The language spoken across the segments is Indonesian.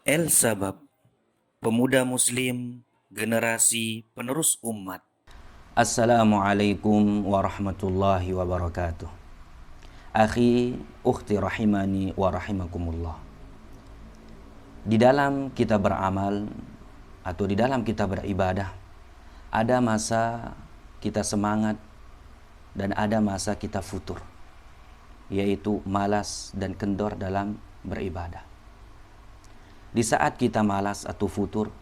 El Sabab, pemuda muslim, generasi penerus umat. Assalamualaikum warahmatullahi wabarakatuh. Akhi, ukhti rahimani wa rahimakumullah. Di dalam kita beramal atau di dalam kita beribadah, ada masa kita semangat dan ada masa kita futur, yaitu malas dan kendor dalam beribadah. Di saat kita malas atau futur,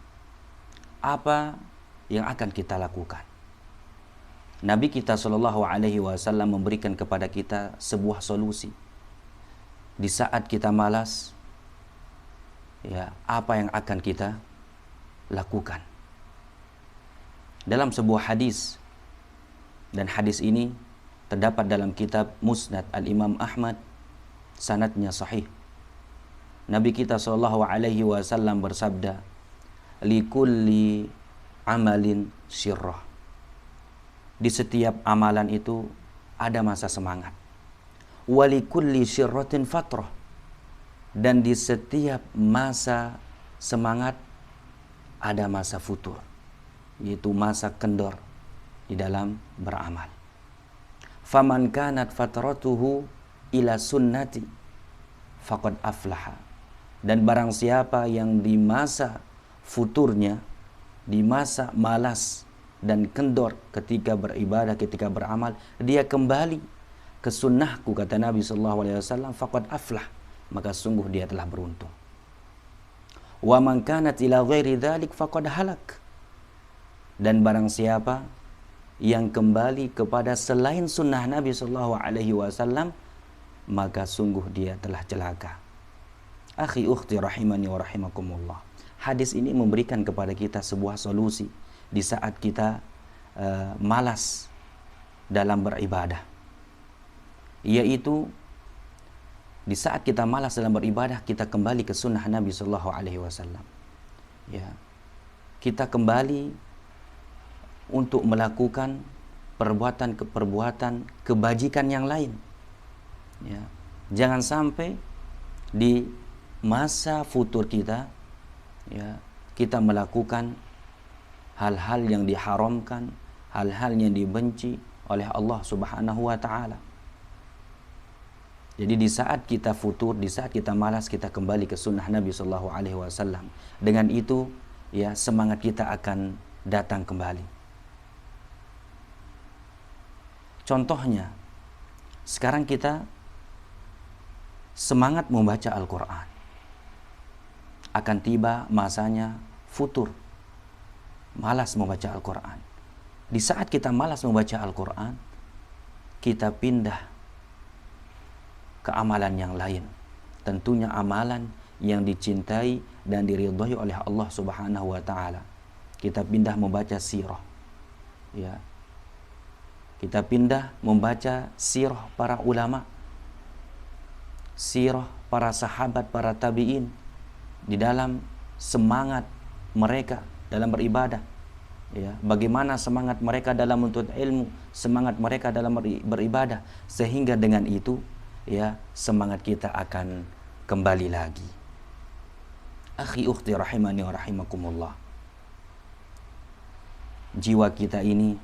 apa yang akan kita lakukan? Nabi kita Shallallahu Alaihi Wasallam memberikan kepada kita sebuah solusi. Di saat kita malas, ya, apa yang akan kita lakukan? Dalam sebuah hadis, dan hadis ini terdapat dalam kitab Musnad Al-Imam Ahmad, sanadnya sahih. Nabi kita Shallallahu Alaihi Wasallam bersabda, "Likulli amalin syirrah." Di setiap amalan itu ada masa semangat. Walikulli syirratin fatrah. Dan di setiap masa semangat ada masa futur, yaitu masa kendor di dalam beramal. Faman kanat fatratuhu ila sunnati faqad aflaha. Dan barang siapa yang di masa futurnya, di masa malas dan kendor ketika beribadah, ketika beramal, dia kembali ke sunnahku, kata Nabi SAW, faqad aflah, maka sungguh dia telah beruntung. Wa man kanat ila ghairi dzalik faqad halak. Dan barang siapa yang kembali kepada selain sunnah Nabi SAW, maka sungguh dia telah celaka. Akhi ukhti rahimani wa rahimakumullah. Hadis ini memberikan kepada kita sebuah solusi di saat kita malas dalam beribadah, yaitu di saat kita malas dalam beribadah, kita kembali ke sunnah Nabi Sallallahu Alaihi Wasallam. Ya, kita kembali untuk melakukan perbuatan kebajikan yang lain. Ya, jangan sampai di masa futur kita, ya, kita melakukan hal-hal yang diharamkan, hal-hal yang dibenci oleh Allah Subhanahu wa taala. Jadi di saat kita futur, di saat kita malas, kita kembali ke sunnah Nabi sallallahu alaihi wasallam. Dengan itu, ya, semangat kita akan datang kembali. Contohnya, sekarang kita semangat membaca Al-Qur'an. Akan tiba masanya futur, malas membaca Al-Quran. Di saat kita malas membaca Al-Quran, kita pindah ke amalan yang lain. Tentunya amalan yang dicintai dan diridhai oleh Allah Subhanahu wa taala. Kita pindah membaca sirah. Ya. Kita pindah membaca sirah para ulama, sirah para sahabat, para tabi'in, di dalam semangat mereka dalam beribadah, ya, bagaimana semangat mereka dalam menuntut ilmu, semangat mereka dalam beribadah, sehingga dengan itu, ya, semangat kita akan kembali lagi. Akhi ukhti rahimani wa rahimakumullah. Jiwa kita ini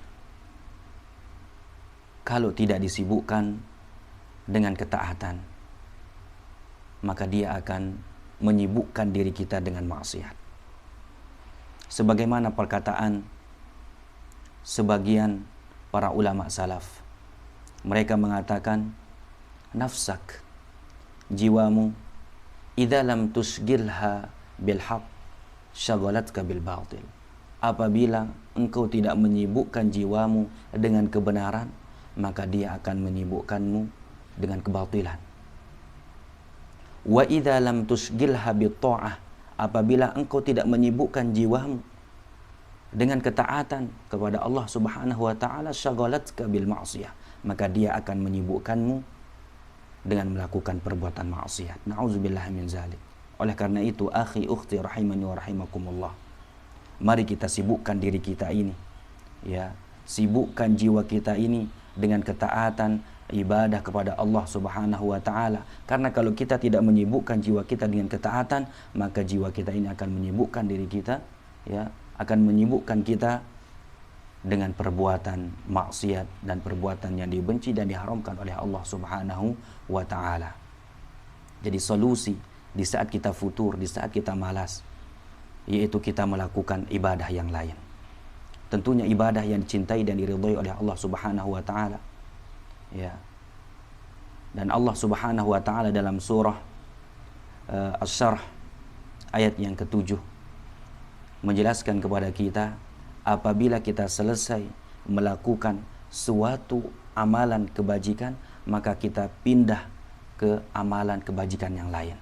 kalau tidak disibukkan dengan ketaatan, maka dia akan menyibukkan diri kita dengan maksiat. Sebagaimana perkataan sebagian para ulama salaf, mereka mengatakan, nafsak, jiwamu, idza lam tusgilha bil haq syagalatka bil batil. Apabila engkau tidak menyibukkan jiwamu dengan kebenaran, maka dia akan menyibukkanmu dengan kebatilan. Wa idza lam tusgilha bit ta'ah, apabila engkau tidak menyibukkan jiwamu dengan ketaatan kepada Allah Subhanahu wa taala, syagalatka bil ma'siyah, maka dia akan menyibukkanmu dengan melakukan perbuatan maksiat. Nauzubillah min zalik. Oleh karena itu, akhi ukhti rahimani wa rahimakumullah, mari kita sibukkan diri kita ini, ya, sibukkan jiwa kita ini dengan ketaatan, ibadah kepada Allah Subhanahu wa taala. Karena kalau kita tidak menyibukkan jiwa kita dengan ketaatan, maka jiwa kita ini akan menyibukkan diri kita, ya, akan menyibukkan kita dengan perbuatan maksiat dan perbuatan yang dibenci dan diharamkan oleh Allah Subhanahu wa taala. Jadi solusi di saat kita futur, di saat kita malas, yaitu kita melakukan ibadah yang lain. Tentunya ibadah yang dicintai dan diridhai oleh Allah Subhanahu wa taala. Ya. Dan Allah Subhanahu wa taala dalam surah Asy-Syarh ayat yang ke-7 menjelaskan kepada kita, apabila kita selesai melakukan suatu amalan kebajikan, maka kita pindah ke amalan kebajikan yang lain.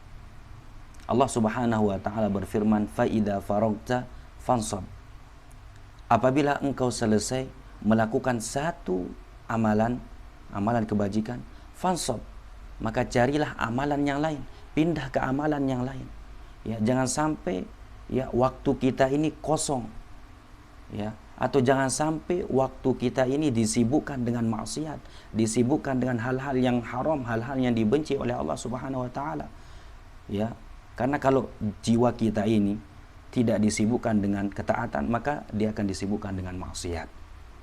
Allah Subhanahu wa taala berfirman, "Fa idza faragta fansab." Apabila engkau selesai melakukan satu amalan kebajikan, fansab, maka carilah amalan yang lain, pindah ke amalan yang lain. Ya, jangan sampai ya waktu kita ini kosong. Ya, atau jangan sampai waktu kita ini disibukkan dengan maksiat, disibukkan dengan hal-hal yang haram, hal-hal yang dibenci oleh Allah Subhanahu wa taala. Ya, karena kalau jiwa kita ini tidak disibukkan dengan ketaatan, maka dia akan disibukkan dengan maksiat.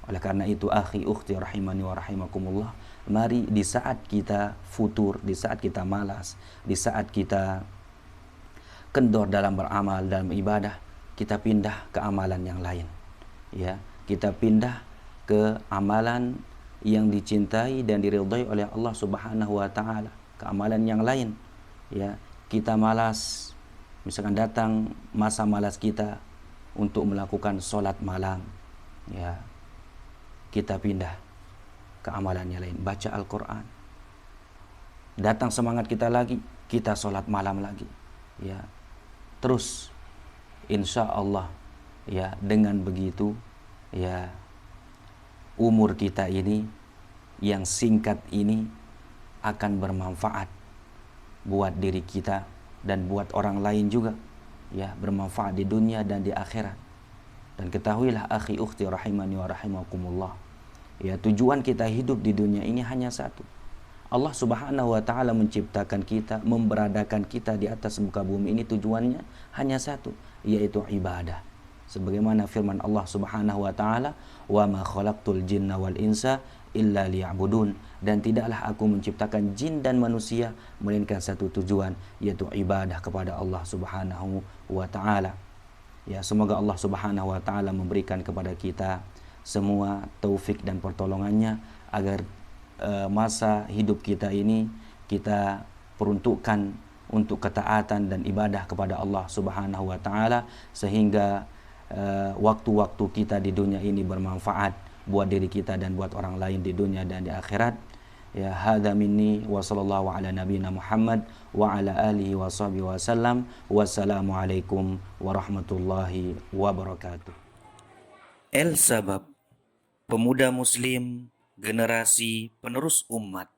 Oleh karena itu, akhi ukhti rahimani wa rahimakumullah, mari di saat kita futur, di saat kita malas, di saat kita kendor dalam beramal, dalam ibadah, kita pindah ke amalan yang lain. Ya, kita pindah ke amalan yang dicintai dan diridhai oleh Allah Subhanahu wa taala, ke amalan yang lain. Ya, kita malas, misalkan datang masa malas kita untuk melakukan sholat malam, ya, kita pindah ke amalan yang lain, baca Al-Quran. Datang semangat kita lagi, kita sholat malam lagi, ya. Terus insya Allah, ya, dengan begitu, ya, umur kita ini yang singkat ini akan bermanfaat buat diri kita dan buat orang lain juga, ya, bermanfaat di dunia dan di akhirat. Dan ketahuilah akhi ukhti rahimani wa rahimakumullah, ya, tujuan kita hidup di dunia ini hanya satu. Allah Subhanahu wa taala menciptakan kita, memberadakan kita di atas muka bumi ini, tujuannya hanya satu, yaitu ibadah. Sebagaimana firman Allah Subhanahu wa taala, "Wa ma khalaqtul jinna wal insa illa liya'budun." Dan tidaklah aku menciptakan jin dan manusia melainkan satu tujuan, yaitu ibadah kepada Allah Subhanahu wa taala. Ya, semoga Allah Subhanahu wa taala memberikan kepada kita semua taufik dan pertolongannya agar masa hidup kita ini kita peruntukkan untuk ketaatan dan ibadah kepada Allah Subhanahu wa taala, sehingga waktu-waktu kita di dunia ini bermanfaat buat diri kita dan buat orang lain di dunia dan di akhirat. Ya, hadza minni wa sallallahu ala nabiyyina Muhammad wa ala alihi wa sahbihi wasallam. Wassalamualaikum warahmatullahi wabarakatuh. El Sabab, pemuda muslim, generasi penerus umat.